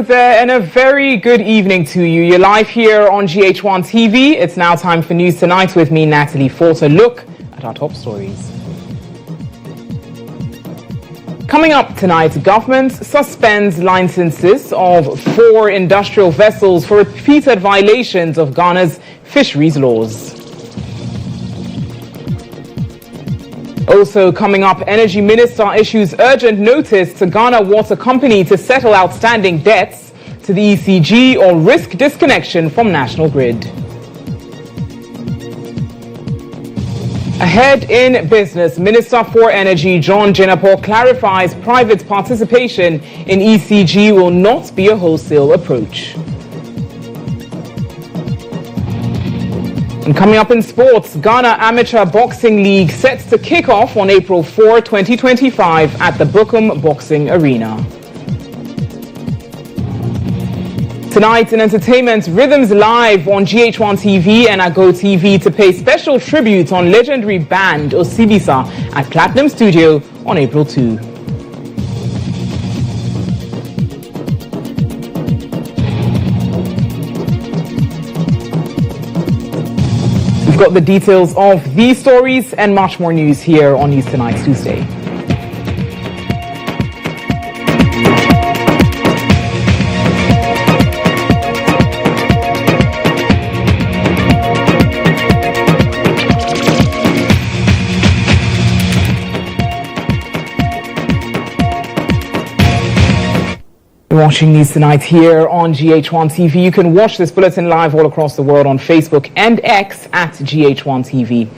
there, and a very good evening to you. You're live here on GHOne TV. It's now time for News Tonight with me, Natalie, for a look at our top stories. Coming up tonight, government suspends licenses of 4 industrial vessels for repeated violations of Ghana's fisheries laws. Also coming up, Energy Minister issues urgent notice to Ghana Water Company to settle outstanding debts to the ECG or risk disconnection from national grid. Ahead in business, Minister for Energy GHOne clarifies private participation in ECG will not be a wholesale approach. And coming up in sports, Ghana Amateur Boxing League set to kick off on April 4, 2025 at the Bukum Boxing Arena. Tonight in entertainment, Rhythms Live on GHOne TV and GHO TV to pay special tribute on legendary band Osibisa at Platinum Studio on April 2. We've got the details of these stories and much more news here on News Tonight Tuesday. Watching News Tonight here on GHOne TV. You can watch this bulletin live all across the world on Facebook and X at GHOne TV.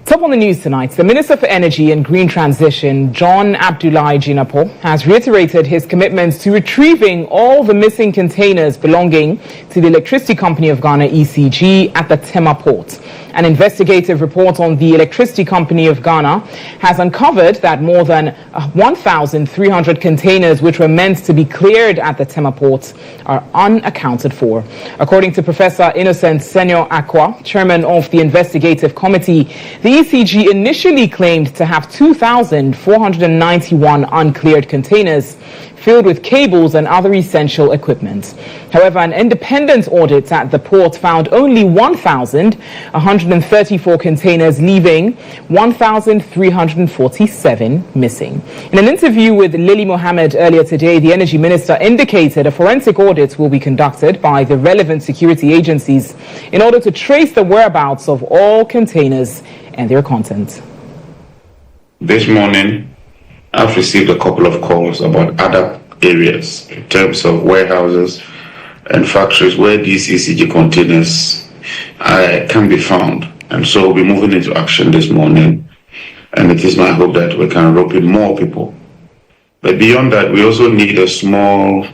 Top on the news tonight, the Minister for Energy and Green Transition, John Abdullahi Jinapor, has reiterated his commitments to retrieving all the missing containers belonging to the Electricity Company of Ghana, ECG, at the Tema port. An investigative report on the Electricity Company of Ghana has uncovered that more than 1,300 containers which were meant to be cleared at the Tema port are unaccounted for. According to Professor Innocent Senor Aqua, chairman of the investigative committee, the ECG initially claimed to have 2,491 uncleared containers filled with cables and other essential equipment. However, an independent audit at the port found only 1,134 containers, leaving 1,347 missing. In an interview with Lily Mohammed earlier today, the Energy Minister indicated a forensic audit will be conducted by the relevant security agencies in order to trace the whereabouts of all containers and their content. This morning, I've received a couple of calls about other areas in terms of warehouses and factories where these ECG containers can be found. And so we'll be moving into action this morning. And it is my hope that we can rope in more people. But beyond that, we also need a small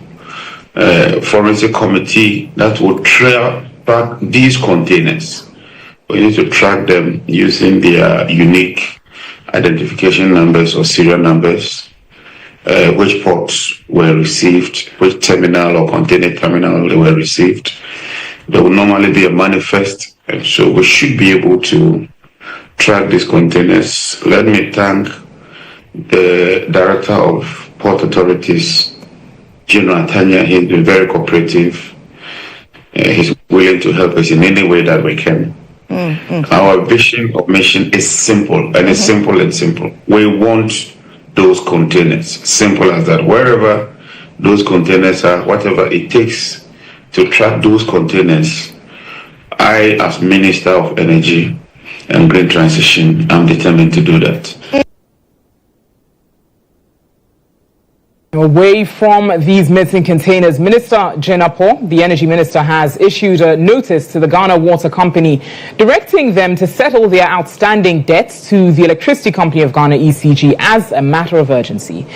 forensic committee that will track back these containers. We need to track them using their unique identification numbers or serial numbers, which ports were received, which terminal or container terminal they were received. There will normally be a manifest, and so we should be able to track these containers. Let me thank the Director of Port Authorities, General Tanya. He's been very cooperative. He's willing to help us in any way that we can. Our vision of mission is simple, and it's simple and simple. We want those containers, simple as that. Wherever those containers are, whatever it takes to track those containers, I, as Minister of Energy and Green Transition, am determined to do that. Away from these missing containers, Minister Jinapor, the Energy Minister, has issued a notice to the Ghana Water Company directing them to settle their outstanding debts to the Electricity Company of Ghana, ECG, as a matter of urgency.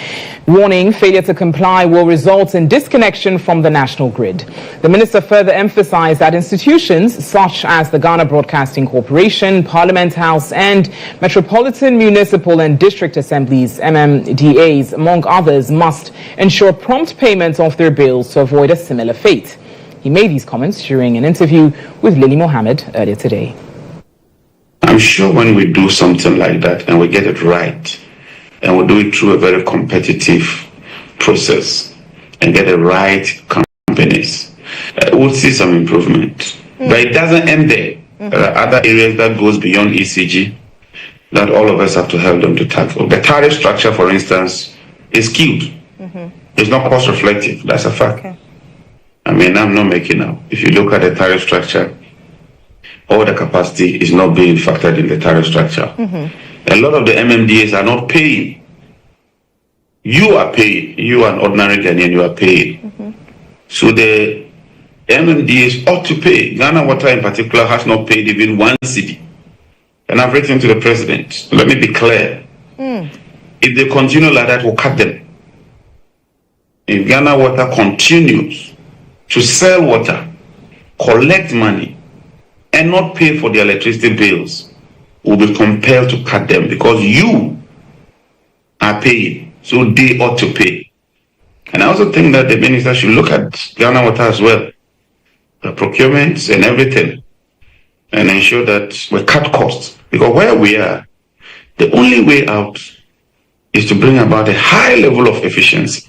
Warning, failure to comply will result in disconnection from the national grid. The Minister further emphasized that institutions such as the Ghana Broadcasting Corporation, Parliament House, and Metropolitan Municipal and District Assemblies, MMDAs, among others, must ensure prompt payment of their bills to avoid a similar fate. He made these comments during an interview with Lily Mohammed earlier today. I'm sure when we do something like that and we get it right, and we do it through a very competitive process and get it right we'll see some improvement. But it doesn't end there. There are other areas that goes beyond ECG that all of us have to help them to tackle. The tariff structure, for instance, is skewed. It's not cost reflective. That's a fact. Okay. I mean, I'm not making up. If you look at the tariff structure, all the capacity is not being factored in the tariff structure. A lot of the MMDAs are not paying. You are paying. You are an ordinary Ghanaian, you are paying. So the MMDAs ought to pay. Ghana Water in particular has not paid even 1 cedi. And I've written to the president. Let me be clear. If they continue like that, we'll cut them. If Ghana Water continues to sell water, collect money, and not pay for the electricity bills, we'll be compelled to cut them because you are paying, so they ought to pay. And I also think that the minister should look at Ghana Water as well, the procurements and everything, and ensure that we cut costs. Because where we are, the only way out is to bring about a high level of efficiency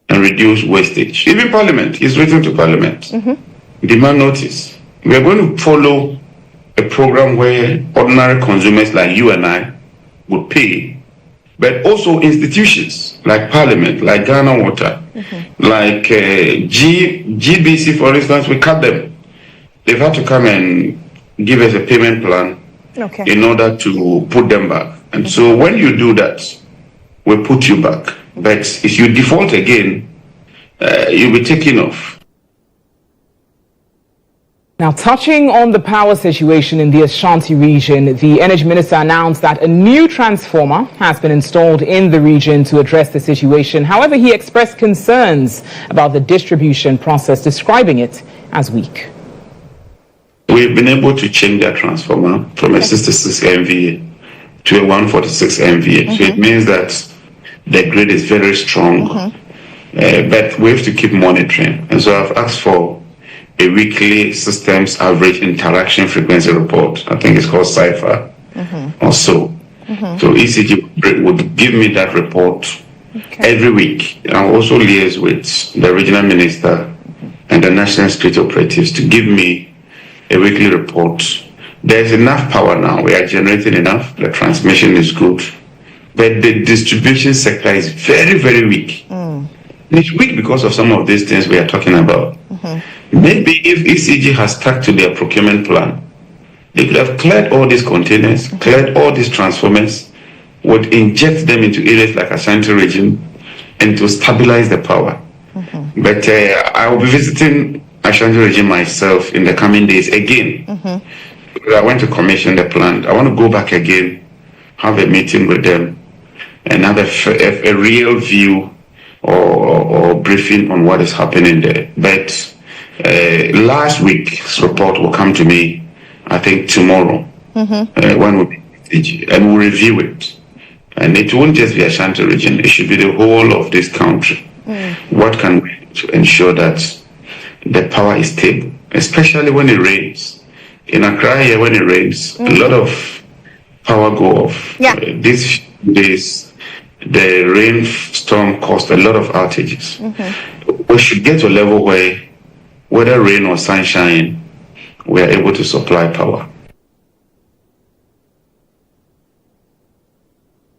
and reduce wastage. Even Parliament is written to Parliament. Demand notice. We are going to follow a program where ordinary consumers like you and I would pay, but also institutions like Parliament, like Ghana Water, like GBC, for instance, we cut them. They've had to come and give us a payment plan in order to put them back. And so when you do that, we put you back. But if you default again, you'll be taken off. Now, touching on the power situation in the Ashanti region, the Energy Minister announced that a new transformer has been installed in the region to address the situation. However, he expressed concerns about the distribution process, describing it as weak. We've been able to change that transformer from a 66 MVA to a 146 MVA. So it means that the grid is very strong, but we have to keep monitoring. And so I've asked for a weekly systems average interaction frequency report. I think it's called CIPHER or so. So ECG would give me that report every week. I also liaise with the regional minister and the national security operatives to give me a weekly report. There's enough power now. We are generating enough. The transmission is good. But the distribution sector is very, very weak. It's weak because of some of these things we are talking about. Maybe if ECG has stuck to their procurement plan, they could have cleared all these containers, cleared all these transformers, would inject them into areas like Ashanti region and to stabilize the power. But I will be visiting Ashanti region myself in the coming days again. Because I went to commission the plant. I want to go back again, have a meeting with them, and have a real view or briefing on what is happening there. But last week's report will come to me, I think tomorrow, when we'll be, and we'll review it. And it won't just be Ashanti region, it should be the whole of this country. What can we do to ensure that the power is stable, especially when it rains? In Accra here, when it rains, a lot of power go off. These days, the rainstorm caused a lot of outages. We should get to a level where, whether rain or sunshine, we are able to supply power.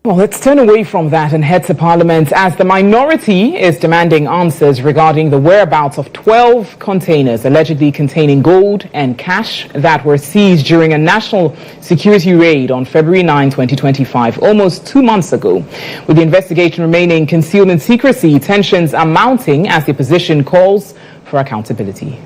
Well, let's turn away from that and head to Parliament as the minority is demanding answers regarding the whereabouts of 12 containers allegedly containing gold and cash that were seized during a national security raid on February 9, 2025, almost 2 months ago. With the investigation remaining concealed in secrecy, tensions are mounting as the opposition calls for accountability.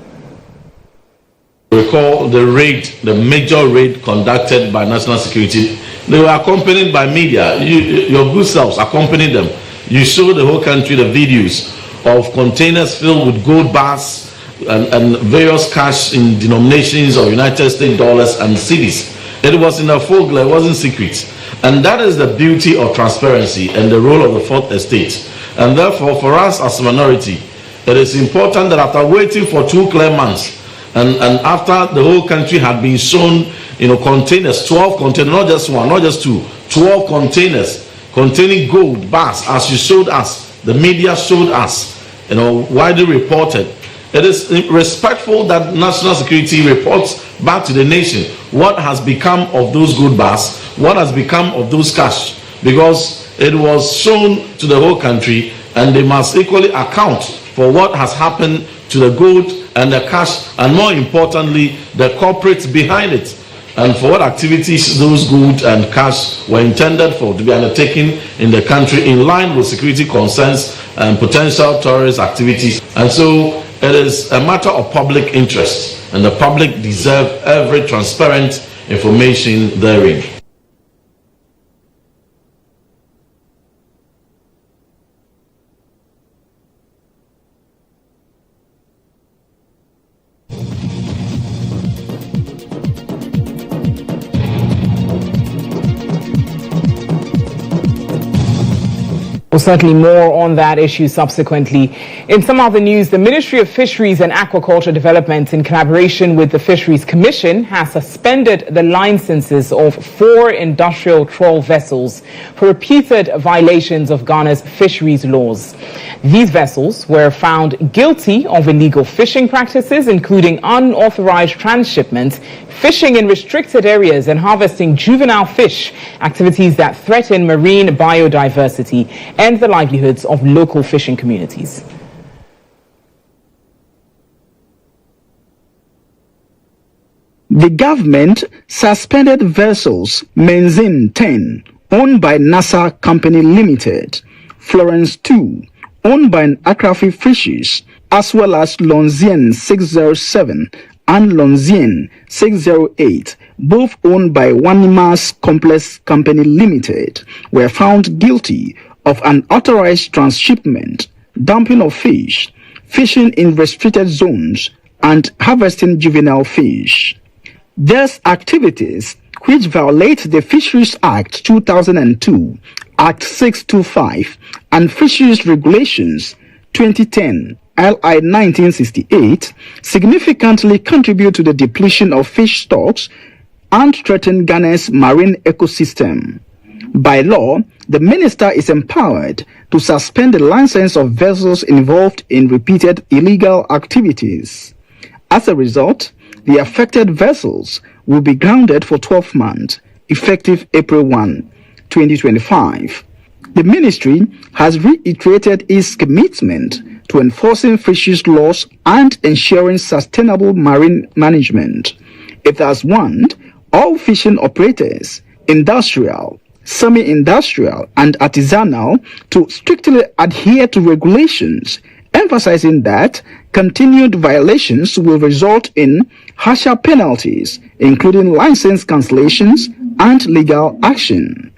Recall the raid, the major raid conducted by National Security. They were accompanied by media. Your good selves accompanied them. You showed the whole country the videos of containers filled with gold bars and various cash in denominations of United States dollars and cedis. It was in a full glare, it wasn't secret. And that is the beauty of transparency and the role of the Fourth Estate. And therefore, for us as a minority, it is important that after waiting for 2 clear months, and after the whole country had been shown, containers, 12 containers, not just one, not just 2, 12 containers containing gold bars, as you showed us, the media showed us, widely reported, It is respectful that national security reports back to the nation what has become of those gold bars, what has become of those cash, because it was shown to the whole country, and they must equally account for what has happened to the gold and the cash, and more importantly, the corporates behind it, and for what activities those gold and cash were intended for to be undertaken in the country in line with security concerns and potential terrorist activities. And so it is a matter of public interest, and the public deserve every transparent information therein. Well, certainly more on that issue subsequently. In some other news, the Ministry of Fisheries and Aquaculture Development, in collaboration with the Fisheries Commission, has suspended the licenses of 4 industrial trawl vessels for repeated violations of Ghana's fisheries laws. These vessels were found guilty of illegal fishing practices, including unauthorized transshipment, fishing in restricted areas, and harvesting juvenile fish, activities that threaten marine biodiversity and the livelihoods of local fishing communities. The government suspended vessels Menzin 10, owned by NASA Company Limited, Florence 2, owned by Akrafi Fishes, as well as Lonzien 607 and Lonzien 608, both owned by Wanimas Complex Company Limited, were found guilty of unauthorized transshipment, dumping of fish, fishing in restricted zones, and harvesting juvenile fish. These activities, which violate the Fisheries Act 2002, Act 625, and Fisheries Regulations 2010, LI 1968, significantly contribute to the depletion of fish stocks and threaten Ghana's marine ecosystem. By law, the minister is empowered to suspend the license of vessels involved in repeated illegal activities. As a result, the affected vessels will be grounded for 12 months, effective April 1, 2025. The ministry has reiterated its commitment to enforcing fisheries laws and ensuring sustainable marine management. It has warned all fishing operators, industrial, semi-industrial, and artisanal, to strictly adhere to regulations, emphasizing that continued violations will result in harsher penalties, including license cancellations and legal action.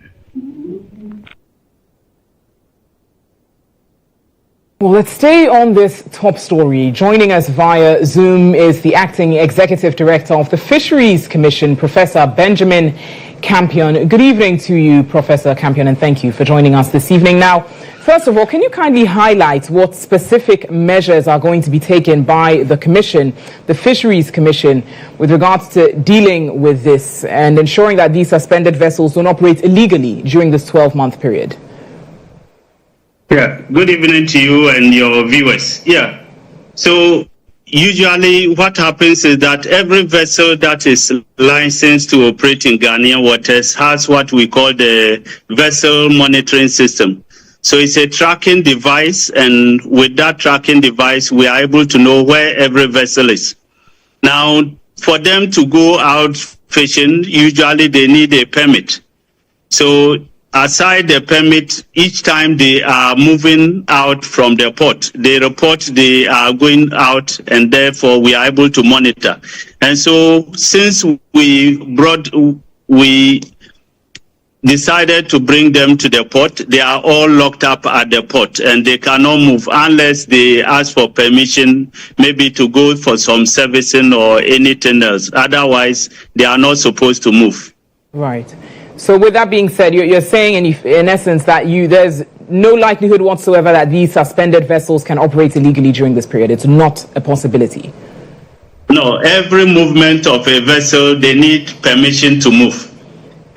Well, let's stay on this top story. Joining us via Zoom is the Acting Executive Director of the Fisheries Commission, Professor Benjamin Campion. Good evening to you, Professor Campion, and thank you for joining us this evening. Now, first of all, can you kindly highlight what specific measures are going to be taken by the Commission, the Fisheries Commission, with regards to dealing with this and ensuring that these suspended vessels don't operate illegally during this 12-month period? Yeah, good evening to you and your viewers. Yeah, so usually what happens is that every vessel that is licensed to operate in Ghanaian waters has what we call the vessel monitoring system. So it's a tracking device, and with that tracking device, we are able to know where every vessel is. Now, for them to go out fishing, usually they need a permit. So aside the permit, each time they are moving out from the port, they report they are going out, and therefore we are able to monitor. And so since we decided to bring them to the port, they are all locked up at the port and they cannot move unless they ask for permission, maybe to go for some servicing or anything else. Otherwise, they are not supposed to move. Right. So with that being said, you're saying in essence that there's no likelihood whatsoever that these suspended vessels can operate illegally during this period. It's not a possibility. No, every movement of a vessel, they need permission to move.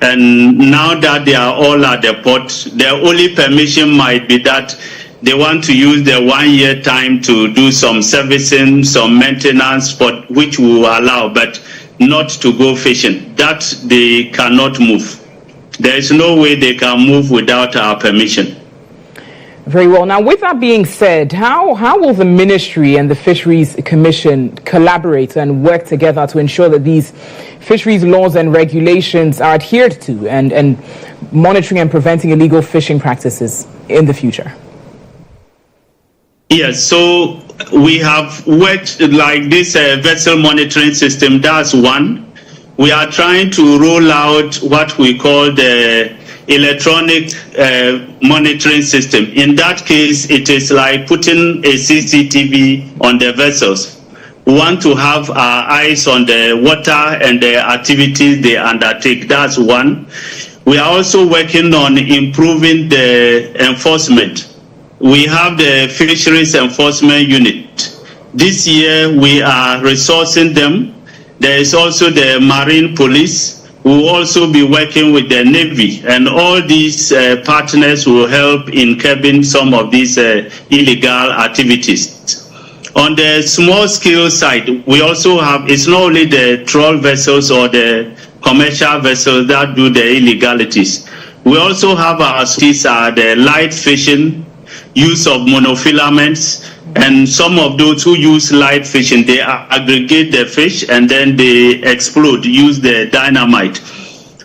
And now that they are all at the port, the only permission might be that They want to use the 1 year time to do some servicing, some maintenance, for which we will allow, but not to go fishing. That they cannot move. There is no way they can move without our permission. Very well. Now, with that being said, how will the Ministry and the Fisheries Commission collaborate and work together to ensure that these fisheries laws and regulations are adhered to and monitoring and preventing illegal fishing practices in the future? Yes, so we have worked like this vessel monitoring system. That's one. We are trying to roll out what we call the electronic monitoring system. In that case, it is like putting a CCTV on the vessels. We want to have our eyes on the water and the activities they undertake. That's one. We are also working on improving the enforcement. We have the Fisheries Enforcement Unit. This year, we are resourcing them. There is also the Marine Police. We will also be working with the Navy, and all these partners will help in curbing some of these illegal activities. On the small scale side, we also have, it's not only the trawl vessels or the commercial vessels that do the illegalities. We also have our the light fishing, use of monofilaments, and some of those who use light fishing, they aggregate the fish and then they explode, use the dynamite.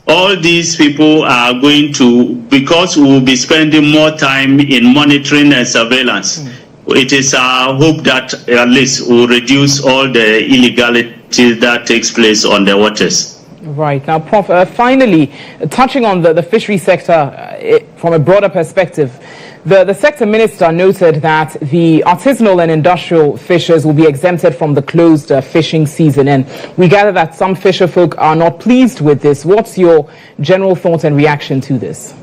All these people are going to, because we will be spending more time in monitoring and surveillance, it is our hope that at least we'll reduce all the illegality that takes place on the waters. Right. Now, Prof, finally, touching on the fishery sector from a broader perspective, the sector minister noted that the artisanal and industrial fishers will be exempted from the closed fishing season, and we gather that some fisher folk are not pleased with this. What's your general thoughts and reaction to this?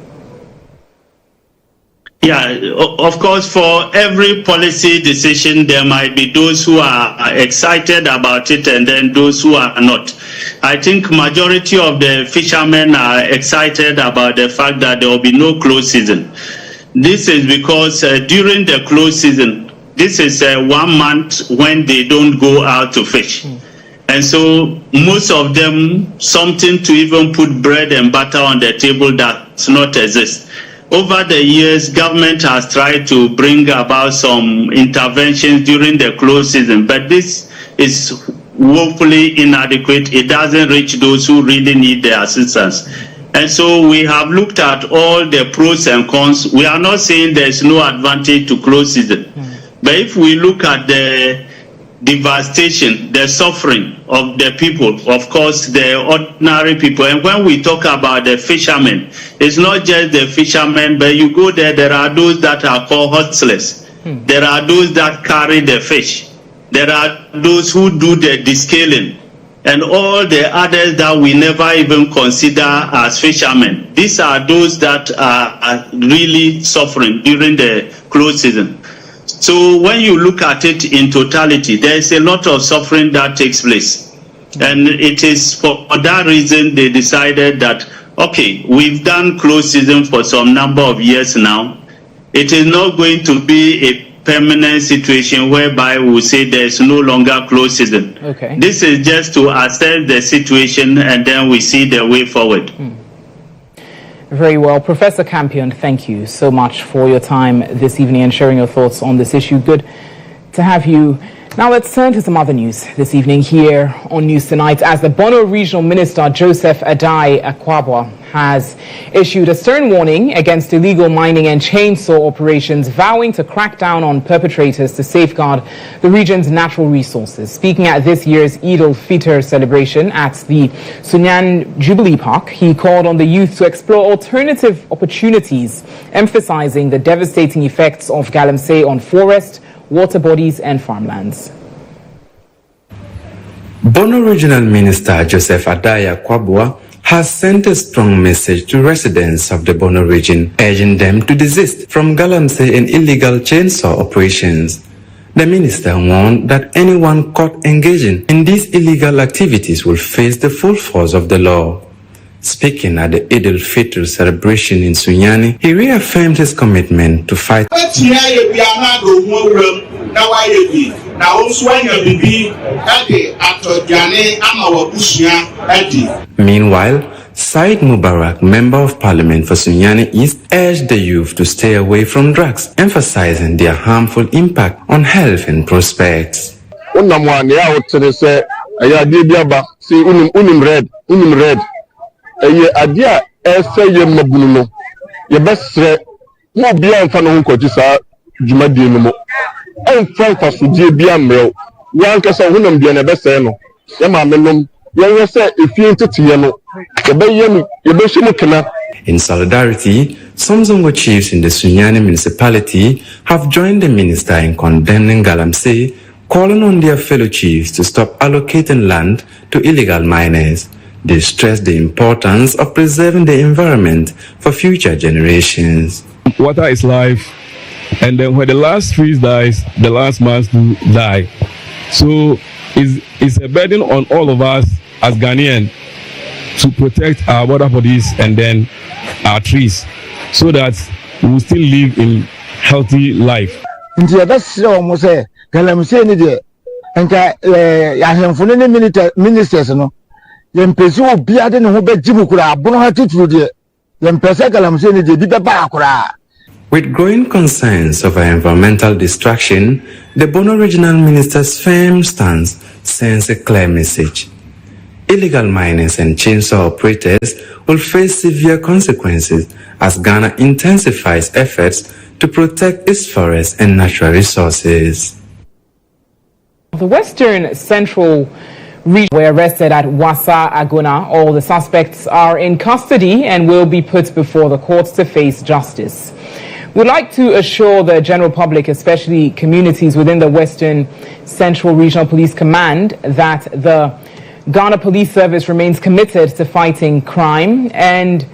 Yeah, of course, for every policy decision, there might be those who are excited about it and then those who are not. I think majority of the fishermen are excited about the fact that there will be no closed season. This is because during the closed season, this is 1 month when they don't go out to fish. And so most of them, something to even put bread and butter on the table does not exist. Over the years, government has tried to bring about some interventions during the closed season, but this is woefully inadequate. It doesn't reach those who really need the assistance. And so we have looked at all the pros and cons. We are not saying there's no advantage to closed season. But if we look at the devastation, the suffering of the people, of course, the ordinary people, and when we talk about the fishermen, it's not just the fishermen, but you go there, there are those that are called hustlers. There are those that carry the fish. There are those who do the descaling. And all the others that we never even consider as fishermen. These are those that are really suffering during the closed season. So when you look at it in totality, there is a lot of suffering that takes place. And it is for that reason they decided that, okay, we've done closed season for some number of years now. It is not going to be a permanent situation whereby we say there's no longer closed season. Okay. This is just to assess the situation and then we see the way forward. Very well. Professor Campion, thank you so much for your time this evening and sharing your thoughts on this issue. Good to have you. Now let's turn to some other news this evening here on News Tonight, as the Bono Regional Minister Joseph Adai Akwabwa has issued a stern warning against illegal mining and chainsaw operations, vowing to crack down on perpetrators to safeguard the region's natural resources. Speaking at this year's Eid al-Fitr celebration at the Sunyan Jubilee Park, he called on the youth to explore alternative opportunities, emphasizing the devastating effects of galamsey on forest, water bodies and farmlands. Bono Regional Minister Joseph Adai Akwabwa has sent a strong message to residents of the Bono region, urging them to desist from galamsey and illegal chainsaw operations. The minister warned that anyone caught engaging in these illegal activities will face the full force of the law. Speaking at the Eid al-Fitr celebration in Sunyani, he reaffirmed his commitment to fight. Meanwhile, Said Mubarak, Member of Parliament for Sunyani East, urged the youth to stay away from drugs, emphasizing their harmful impact on health and prospects. In solidarity, some Zongo chiefs in the Sunyani municipality have joined the minister in condemning Galamsey, calling on their fellow chiefs to stop allocating land to illegal miners. They stress the importance of preserving the environment for future generations. Water is life, and then when the last tree dies, the last must die. So it's a burden on all of us as Ghanaians to protect our water bodies and then our trees, so that we will still live in healthy life. With growing concerns over environmental destruction, the Bono Regional Minister's firm stance sends a clear message. Illegal miners and chainsaw operators will face severe consequences as Ghana intensifies efforts to protect its forests and natural resources. The Western Central region were arrested at Wasa Agona. All the suspects are in custody and will be put before the courts to face justice. We'd like to assure the general public, especially communities within the Western Central Regional Police Command, that the Ghana Police Service remains committed to fighting crime and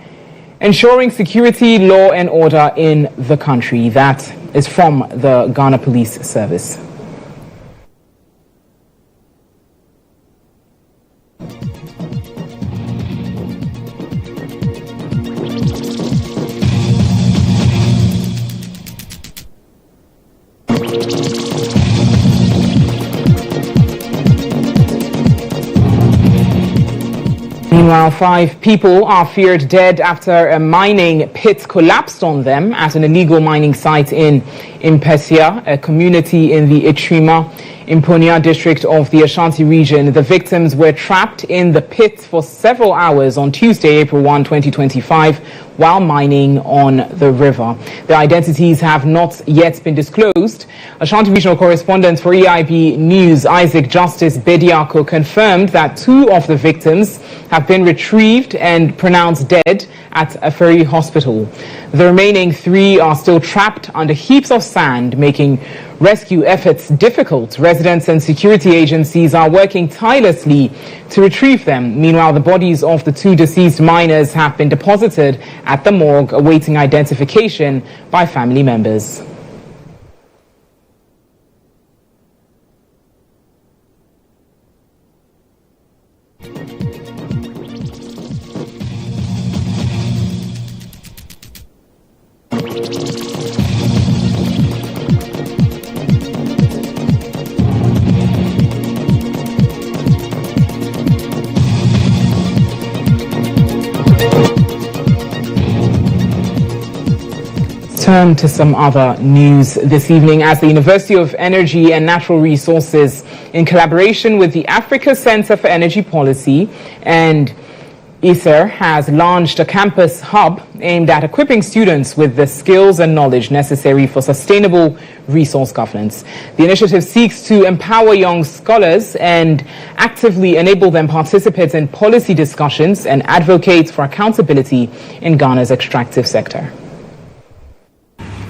ensuring security, law and order in the country. That is from the Ghana Police Service. Meanwhile, 5 people are feared dead after a mining pit collapsed on them at an illegal mining site in Impesia, a community in the Itrima, Imponia district of the Ashanti region. The victims were trapped in the pit for several hours on Tuesday, April 1, 2025, while mining on the river. Their identities have not yet been disclosed. Ashanti regional correspondent for EIB News, Isaac Justice Bediako, confirmed that 2 of the victims have been retrieved and pronounced dead at a ferry hospital. The remaining 3 are still trapped under heaps of sand, making rescue efforts difficult. Residents and security agencies are working tirelessly to retrieve them. Meanwhile, the bodies of the 2 deceased miners have been deposited at the morgue, awaiting identification by family members. Turn to some other news this evening as the University of Energy and Natural Resources, in collaboration with the Africa Center for Energy Policy and ISER, has launched a campus hub aimed at equipping students with the skills and knowledge necessary for sustainable resource governance. The initiative seeks to empower young scholars and actively enable them participate in policy discussions and advocate for accountability in Ghana's extractive sector.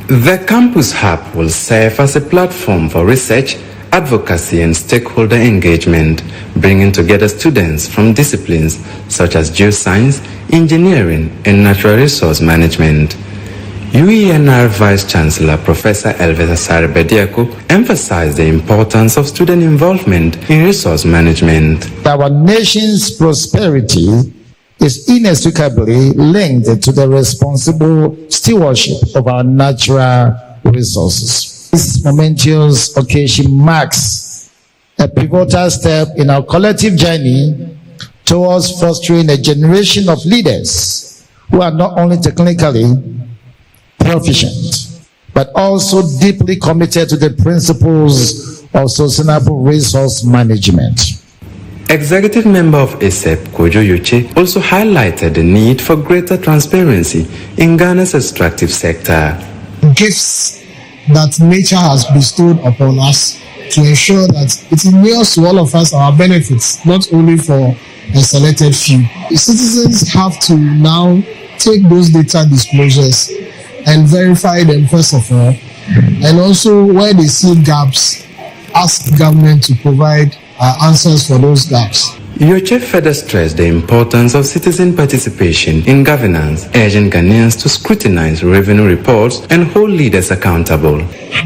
The Campus Hub will serve as a platform for research, advocacy and stakeholder engagement, bringing together students from disciplines such as geoscience, engineering and natural resource management. UENR Vice Chancellor Professor Elvis Asare Bediako emphasized the importance of student involvement in resource management. Our nation's prosperity is inextricably linked to the responsible stewardship of our natural resources. This momentous occasion marks a pivotal step in our collective journey towards fostering a generation of leaders who are not only technically proficient, but also deeply committed to the principles of sustainable resource management. Executive member of ASEP, Kojo Yuche, also highlighted the need for greater transparency in Ghana's extractive sector. Gifts that nature has bestowed upon us to ensure that it inures to all of us our benefits, not only for a selected few. The citizens have to now take those data disclosures and verify them first of all, and also where they see gaps, ask government to provide answers for those gaps. Yuche further stressed the importance of citizen participation in governance, urging Ghanaians to scrutinize revenue reports and hold leaders accountable.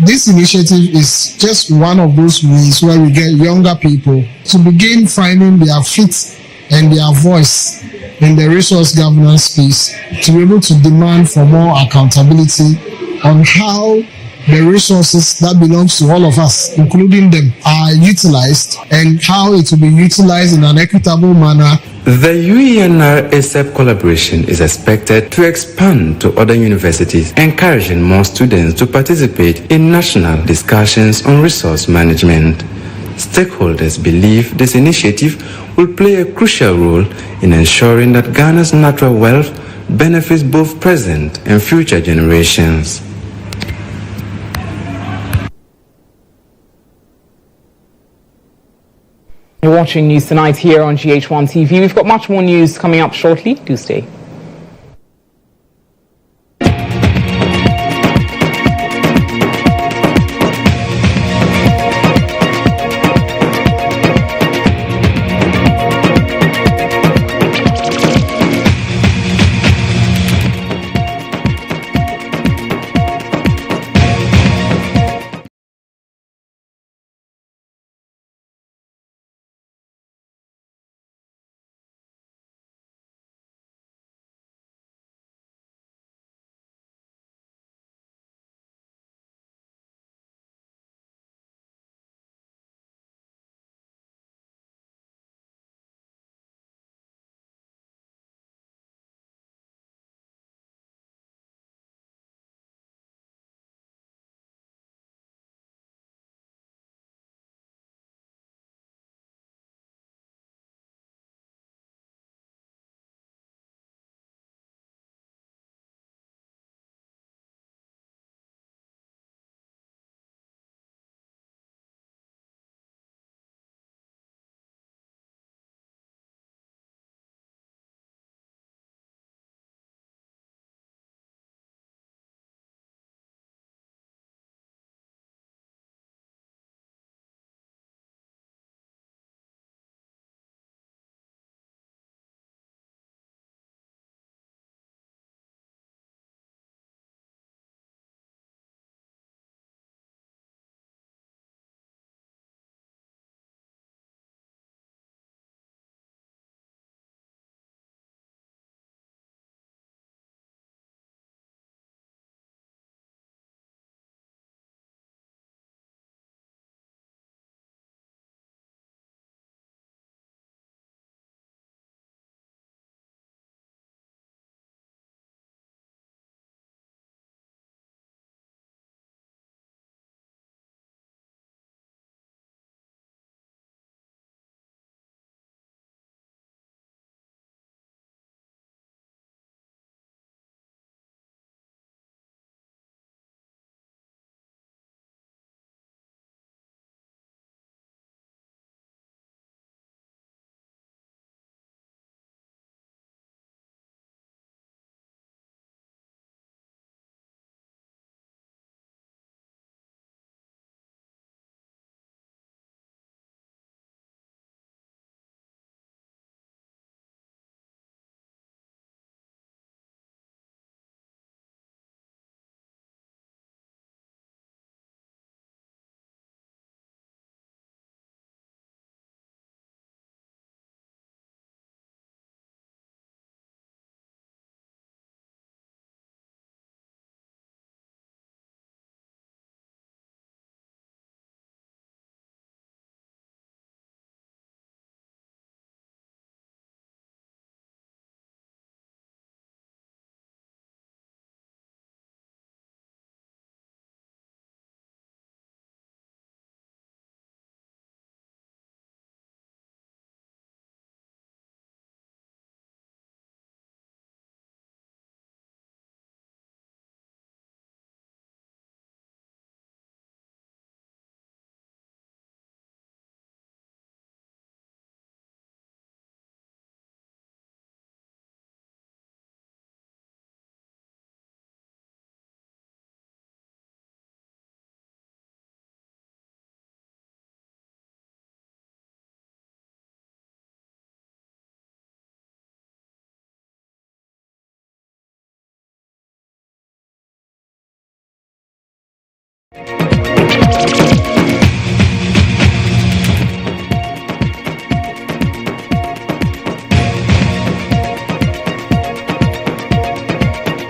This initiative is just one of those ways where we get younger people to begin finding their feet and their voice in the resource governance space, to be able to demand for more accountability on how the resources that belong to all of us, including them, are utilized and how it will be utilized in an equitable manner. The UENR-ASEP collaboration is expected to expand to other universities, encouraging more students to participate in national discussions on resource management. Stakeholders believe this initiative will play a crucial role in ensuring that Ghana's natural wealth benefits both present and future generations. You're watching News Tonight here on GH1 TV. We've got much more news coming up shortly. Do stay.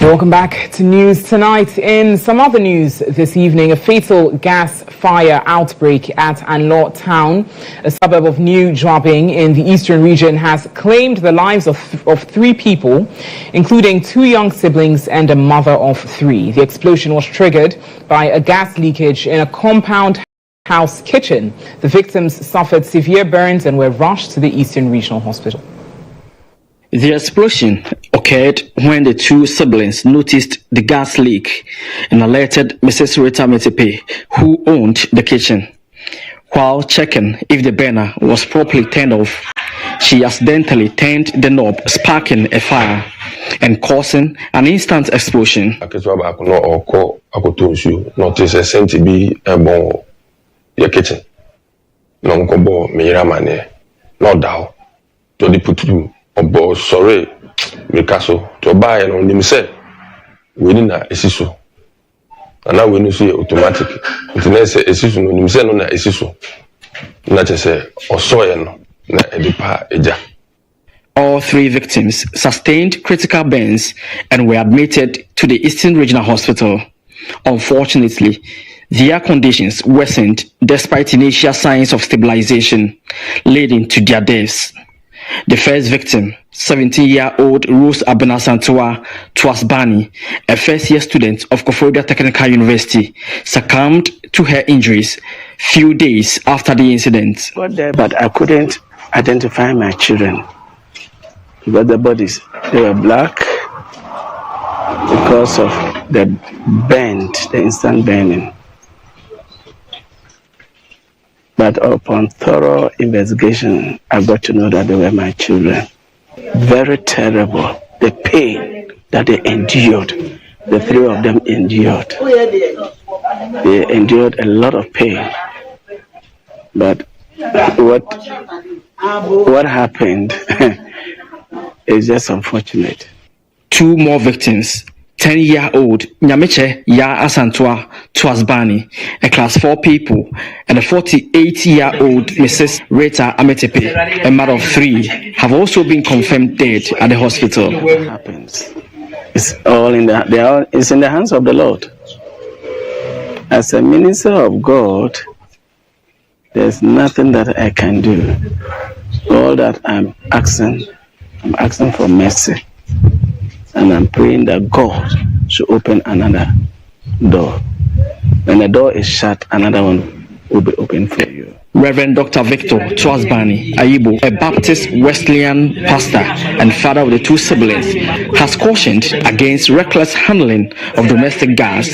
Welcome back to News Tonight. In some other news this evening, a fatal gas fire outbreak at Anlo Town, a suburb of New Joabing in the eastern region, has claimed the lives of 3 people, including 2 young siblings and a mother of 3. The explosion was triggered by a gas leakage in a compound house kitchen. The victims suffered severe burns and were rushed to the Eastern Regional Hospital. The explosion occurred when the 2 siblings noticed the gas leak and alerted Mrs. Rita Metepe, who owned the kitchen. While checking if the burner was properly turned off, she accidentally turned the knob, sparking a fire and causing an instant explosion. Obo sorry mekaso to buy no nim say we ni na esiso ana we ni so automatic nti say esiso no nim say no na esiso na che say osoye no na edipa eja. All 3 victims sustained critical burns and were admitted to the Eastern Regional Hospital. Unfortunately, their conditions worsened despite initial signs of stabilization, leading to their deaths. The first victim, 17-year-old Rose Abenasantua Twasbani, a first-year student of Koforidua Technical University, succumbed to her injuries few days after the incident. But I couldn't identify my children because the bodies, they were black because of the instant burning. But upon thorough investigation, I got to know that they were my children. Very terrible. The pain that they endured, the 3 of them endured. They endured a lot of pain. But what happened is just unfortunate. 2 more victims. 10-year-old Nyameche Ya Asantwa Twasbani, a class 4 pupil, and a 48-year-old Mrs. Rita Ametepe, a mother of 3, have also been confirmed dead at the hospital. What happens? It's all it's in the hands of the Lord. As a minister of God, there's nothing that I can do. All that I'm asking for mercy. And I'm praying that God should open another door. When the door is shut, another one will be open for you. Reverend Dr. Victor Twasbani Ayibo, a Baptist Wesleyan pastor and father of the 2 siblings, has cautioned against reckless handling of domestic gas.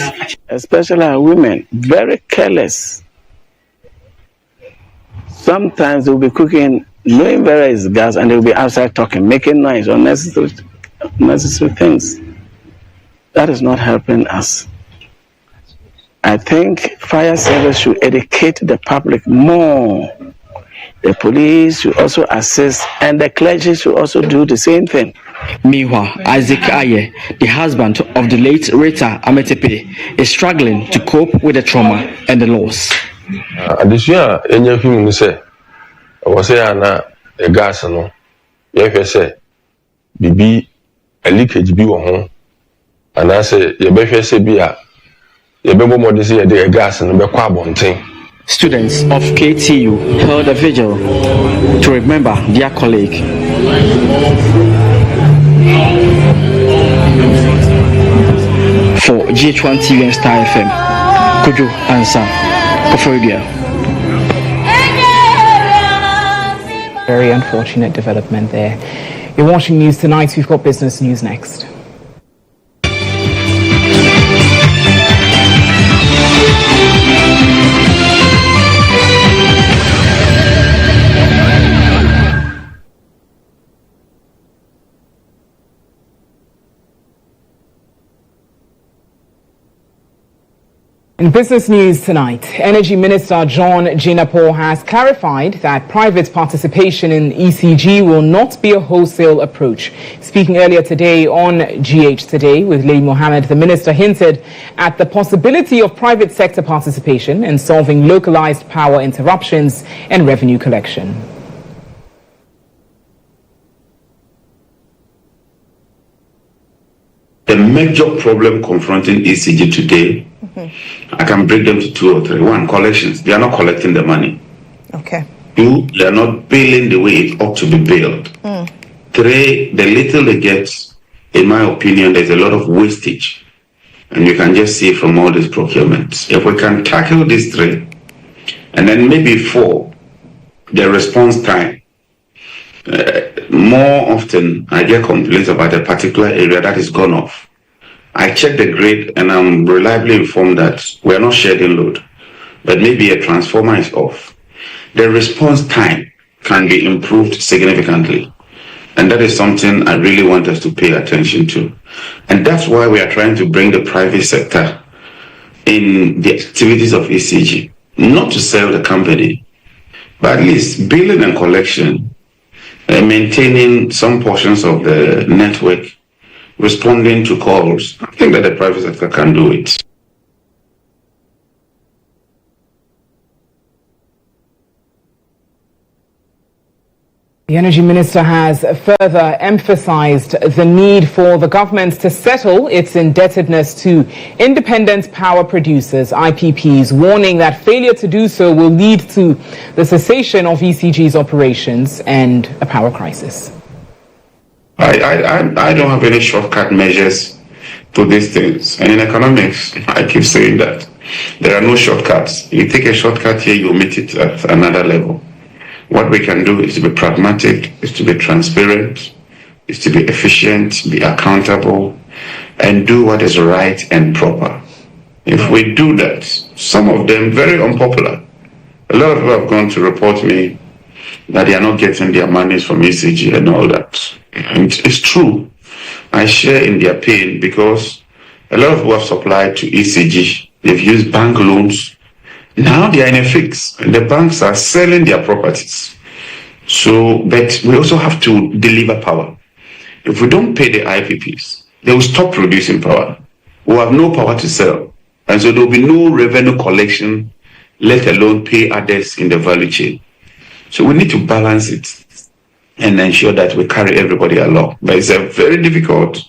Especially our women, very careless. Sometimes they'll be cooking, knowing where is gas, and they'll be outside talking, making noise, unnecessary things. That is not helping us. I think fire service should educate the public more. The police should also assist, and the clergy should also do the same thing. Meanwhile, Isaac Aye, the husband of the late Rita Ametepe, is struggling to cope with the trauma and the loss. Addition, any film you say, I was saying, a gas, no, you say, Bibi. A leakage be on, and I say, your better say be a more this year, the gas and the carbon thing. Students of KTU held a vigil to remember their colleague. For GHOne TV and Star FM, Kojo Ansa, Koforidua. Very unfortunate development there. You're watching News Tonight. We've got business news next. In business news tonight, Energy Minister GHOne Jinapor has clarified that private participation in ECG will not be a wholesale approach. Speaking earlier today on GH Today with Lay Mohammed, the minister hinted at the possibility of private sector participation in solving localized power interruptions and revenue collection. the major problem confronting ECG today, I can break them to 2 or 3. 1, collections. They are not collecting the money. Okay. 2, they are not billing the way it ought to be billed. 3, the little they get, in my opinion, there's a lot of wastage. And you can just see from all these procurements. If we can tackle these 3, and then maybe 4, the response time. More often, I get complaints about a particular area that is gone off. I check the grid and I'm reliably informed that we are not shedding load, but maybe a transformer is off. The response time can be improved significantly. And that is something I really want us to pay attention to. And that's why we are trying to bring the private sector in the activities of ECG, not to sell the company, but at least billing and collection, maintaining some portions of the network, responding to calls. I think that the private sector can do it. The Energy Minister has further emphasized the need for the government to settle its indebtedness to independent power producers, IPPs, warning that failure to do so will lead to the cessation of ECG's operations and a power crisis. I don't have any shortcut measures to these things. And in economics, I keep saying that there are no shortcuts. You take a shortcut here, you meet it at another level. What we can do is to be pragmatic, is to be transparent, is to be efficient, be accountable, and do what is right and proper. If we do that, some of them very unpopular. A lot of people have gone to report me that they are not getting their monies from ECG and all that. And it's true. I share in their pain because a lot of people have supplied to ECG. They've used bank loans. Now they are in a fix, and the banks are selling their properties. So, but we also have to deliver power. If we don't pay the IPPs, they will stop producing power. We have no power to sell. And so there will be no revenue collection, let alone pay others in the value chain. So we need to balance it and ensure that we carry everybody along. But it's a very difficult,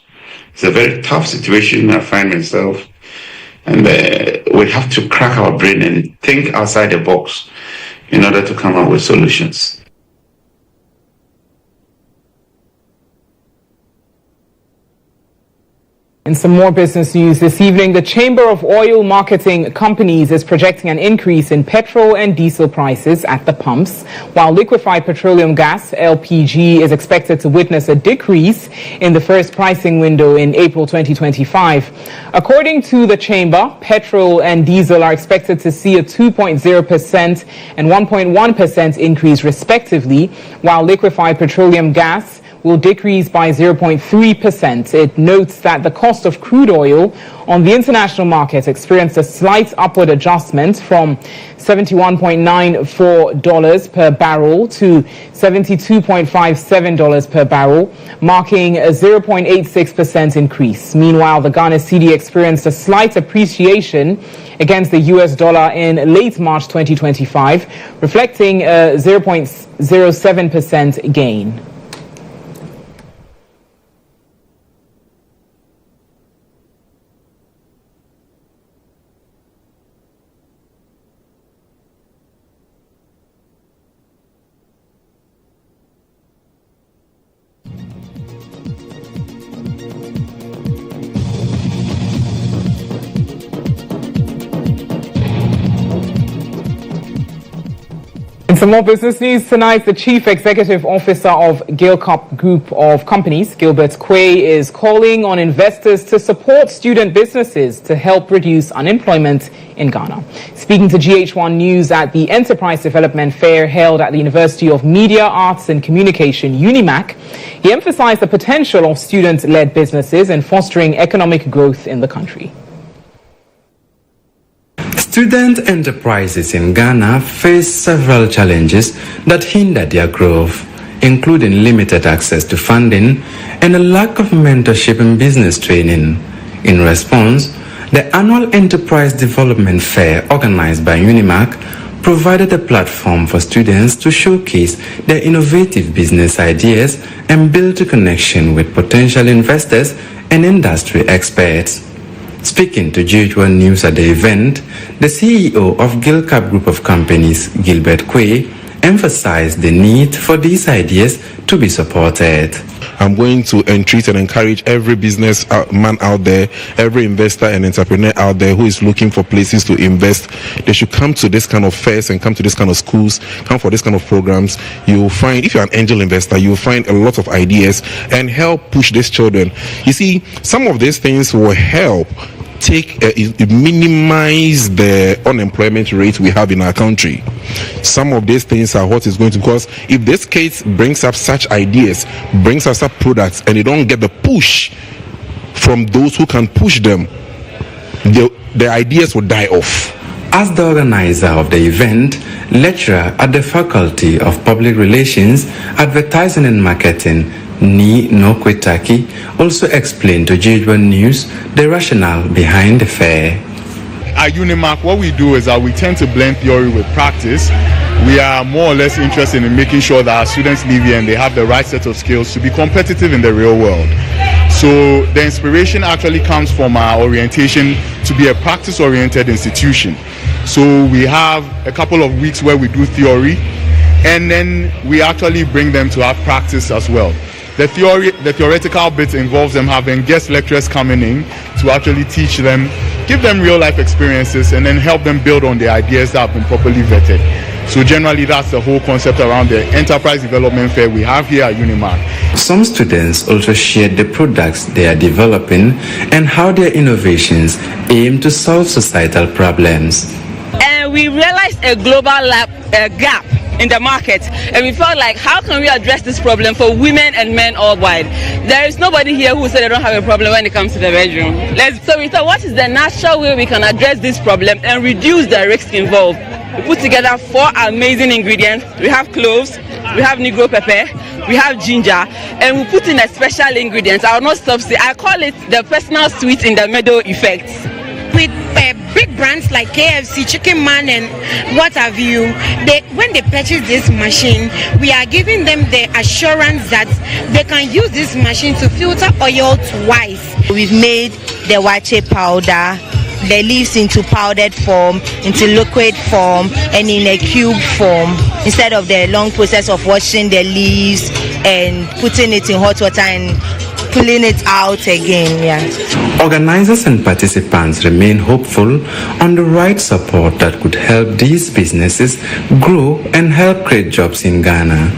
it's a very tough situation I find myself. And we have to crack our brain and think outside the box in order to come up with solutions. In some more business news this evening, the Chamber of Oil Marketing Companies is projecting an increase in petrol and diesel prices at the pumps, while liquefied petroleum gas, LPG, is expected to witness a decrease in the first pricing window in April 2025. According to the Chamber, petrol and diesel are expected to see a 2.0% and 1.1% increase respectively, while liquefied petroleum gas will decrease by 0.3%. It notes that the cost of crude oil on the international market experienced a slight upward adjustment from $71.94 per barrel to $72.57 per barrel, marking a 0.86% increase. Meanwhile, the Ghana cedi experienced a slight appreciation against the US dollar in late March 2025, reflecting a 0.07% gain. Some more business news tonight. The Chief Executive Officer of GHOne Group of Companies, Gilbert Quay, is calling on investors to support student businesses to help reduce unemployment in Ghana. Speaking to GHOne News at the Enterprise Development Fair held at the University of Media, Arts and Communication, UNIMAC, he emphasized the potential of student-led businesses in fostering economic growth in the country. Student enterprises in Ghana face several challenges that hinder their growth, including limited access to funding and a lack of mentorship and business training. In response, the annual Enterprise Development Fair organized by UNIMAC provided a platform for students to showcase their innovative business ideas and build a connection with potential investors and industry experts. Speaking to GHOne News at the event, the CEO of Gilcap Group of Companies, Gilbert Quay, emphasized the need for these ideas to be supported. I'm going to entreat and encourage every business man out there, every investor and entrepreneur out there who is looking for places to invest. They should come to this kind of fairs and come to this kind of schools, come for this kind of programs. You will find, if you're an angel investor, you will find a lot of ideas and help push these children. You see, some of these things will help minimize the unemployment rate we have in our country. Some of these things are what is going to, because if this case brings up such ideas, brings us up products, and they don't get the push from those who can push them, the ideas will die off. As the organizer of the event, lecturer at the Faculty of Public Relations, Advertising and Marketing, Ni Nokwetaki, also explained to GHOne News the rationale behind the fair. At Unimark, what we do is that we tend to blend theory with practice. We are more or less interested in making sure that our students live here and they have the right set of skills to be competitive in the real world. So the inspiration actually comes from our orientation to be a practice-oriented institution. So we have a couple of weeks where we do theory, and then we actually bring them to have practice as well. The theoretical bit involves them having guest lecturers coming in to actually teach them, give them real life experiences, and then help them build on the ideas that have been properly vetted. So generally, that's the whole concept around the enterprise development fair we have here at Unimark. Some students also shared the products they are developing and how their innovations aim to solve societal problems. And we realized a global gap in the market, and we felt like, how can we address this problem for women and men all wide? There is nobody here who said they don't have a problem when it comes to the bedroom. So we thought, what is the natural way we can address this problem and reduce the risk involved? We put together 4 amazing ingredients. We have cloves, we have Negro pepper, we have ginger, and we put in a special ingredient. I will not stop saying, I call it the personal sweet in the middle effect. With big brands like KFC, Chicken Man, and what have you, when they purchase this machine, we are giving them the assurance that they can use this machine to filter oil twice. We've made the wache powder, the leaves into powdered form, into liquid form, and in a cube form, instead of the long process of washing the leaves and putting it in hot water and pulling it out again. Organizers and participants remain hopeful on the right support that could help these businesses grow and help create jobs in Ghana.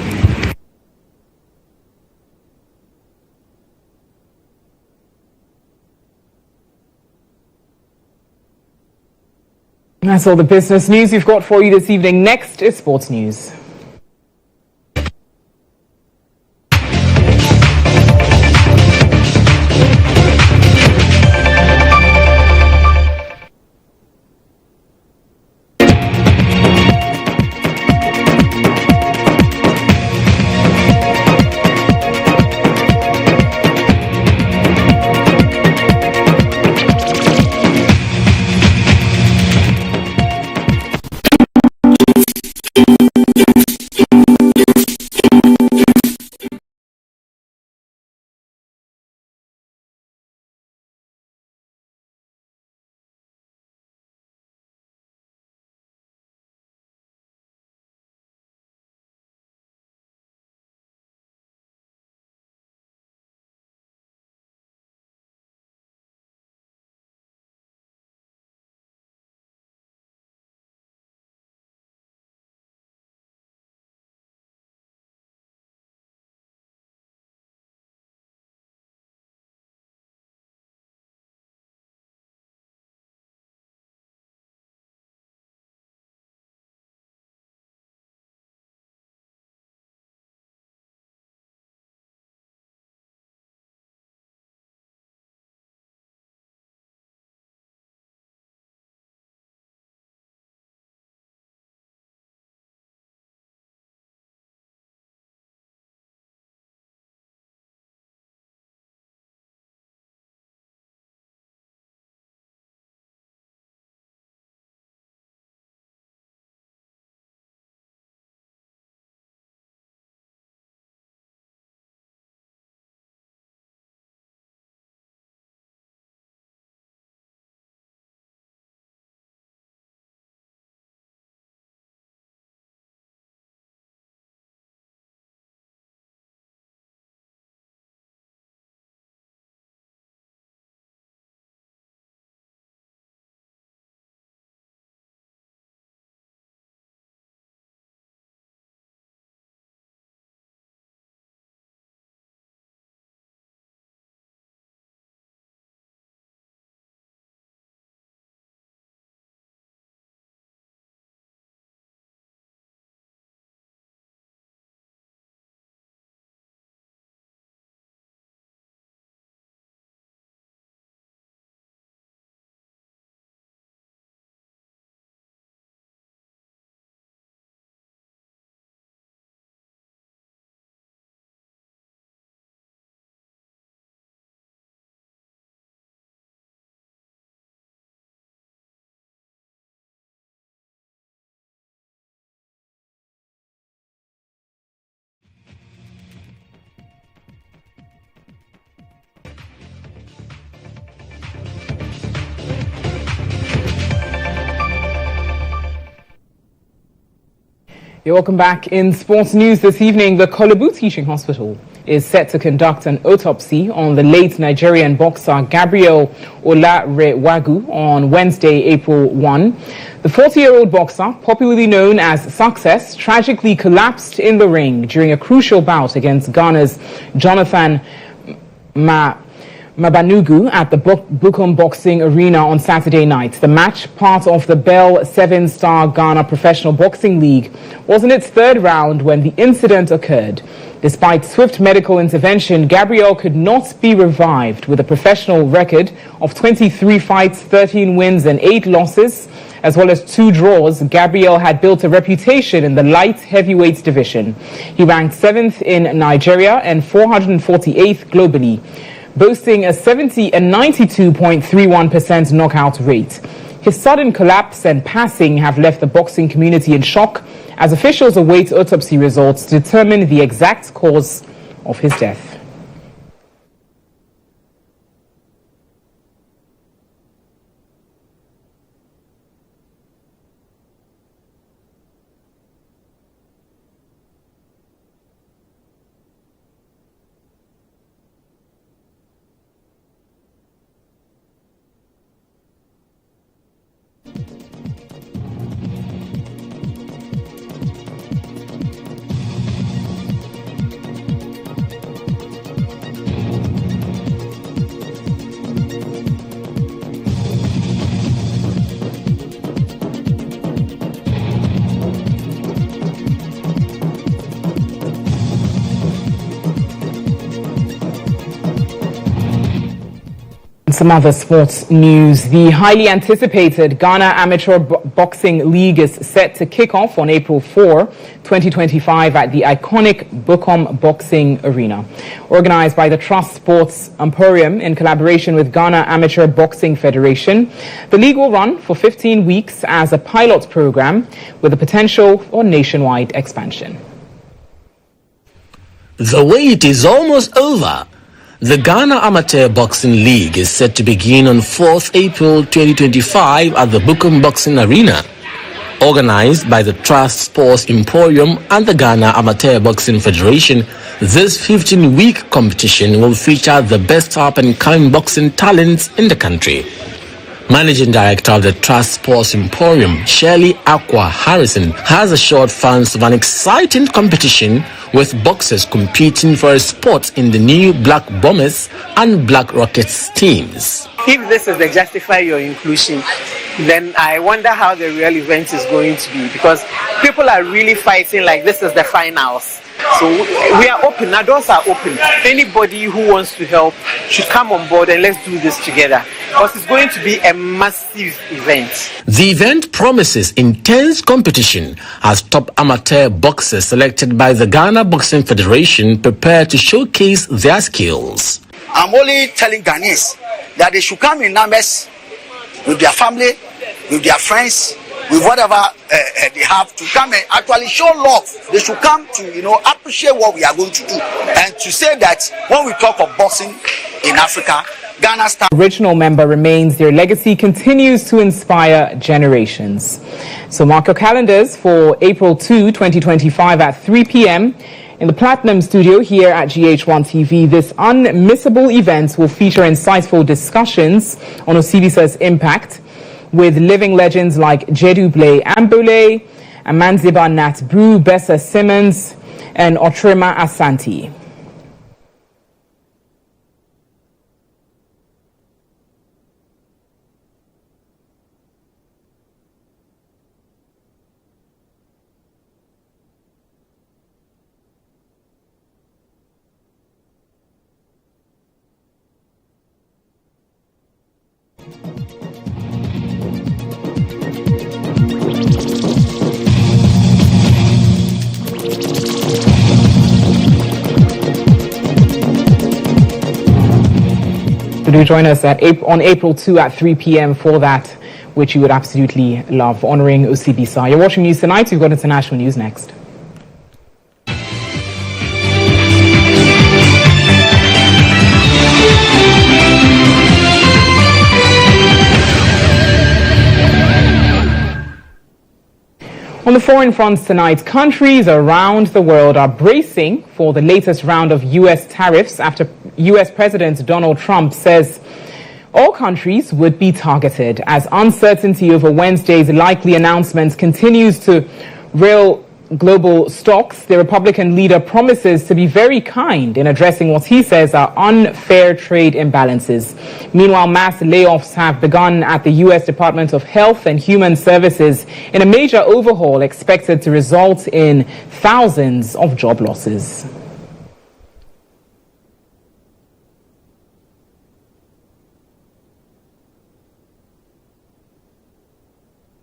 That's all the business news we've got for you this evening. Next is sports news. You're welcome back. In sports news this evening, the Kolobu Teaching Hospital is set to conduct an autopsy on the late Nigerian boxer Gabriel Olarewagu on Wednesday, April 1. The 40-year-old boxer, popularly known as Success, tragically collapsed in the ring during a crucial bout against Ghana's Jonathan Mabanugu at the Bukom Boxing Arena on Saturday night. The match, part of the Bell 7-Star Ghana Professional Boxing League, was in its third round when the incident occurred. Despite swift medical intervention, Gabriel could not be revived. With a professional record of 23 fights, 13 wins and 8 losses, as well as 2 draws, Gabriel had built a reputation in the light heavyweight division. He ranked 7th in Nigeria and 448th globally, boasting a 92.31% knockout rate. His sudden collapse and passing have left the boxing community in shock as officials await autopsy results to determine the exact cause of his death. Some other sports news. The highly anticipated Ghana Amateur Boxing League is set to kick off on April 4, 2025 at the iconic Bukom Boxing Arena. Organized by the Trust Sports Emporium in collaboration with Ghana Amateur Boxing Federation, the league will run for 15 weeks as a pilot program with the potential for nationwide expansion. The wait is almost over. The Ghana Amateur Boxing League is set to begin on 4th April 2025 at the Bukom Boxing Arena. Organized by the Trust Sports Emporium and the Ghana Amateur Boxing Federation, this 15-week competition will feature the best up-and-coming boxing talents in the country. Managing Director of the Trust Sports Emporium, Shirley Aqua Harrison, has assured fans of an exciting competition with boxers competing for a spot in the new Black Bombers and Black Rockets teams. If this is to justify your inclusion, then I wonder how the real event is going to be, because people are really fighting like this is the finals. So we are open, our doors are open. Anybody who wants to help should come on board and let's do this together, because it's going to be a massive event. The event promises intense competition as top amateur boxers selected by the Ghana Boxing Federation prepare to showcase their skills. I'm only telling Ghanaians that they should come in numbers with their family, with their friends, with whatever they have, to come and actually show love. They should come to, appreciate what we are going to do. And to say that when we talk of boxing in Africa, Ghana stands. Original member remains. Their legacy continues to inspire generations. So mark your calendars for April 2, 2025 at 3 p.m. in the Platinum Studio here at GHOne TV. This unmissable event will feature insightful discussions on Osibisa's impact with living legends like Jedu Blay Ambole, Amanziba Nat Brew, Bessa Simmons, and Otrema Asante. Do join us on April 2 at 3 p.m. for that, which you would absolutely love, honoring Osibisa. You're watching News Tonight. We've got international news next. On the foreign fronts tonight, countries around the world are bracing for the latest round of U.S. tariffs after U.S. President Donald Trump says all countries would be targeted as uncertainty over Wednesday's likely announcements continues to rail global stocks. The Republican leader promises to be very kind in addressing what he says are unfair trade imbalances. Meanwhile, mass layoffs have begun at the U.S. Department of Health and Human Services in a major overhaul expected to result in thousands of job losses.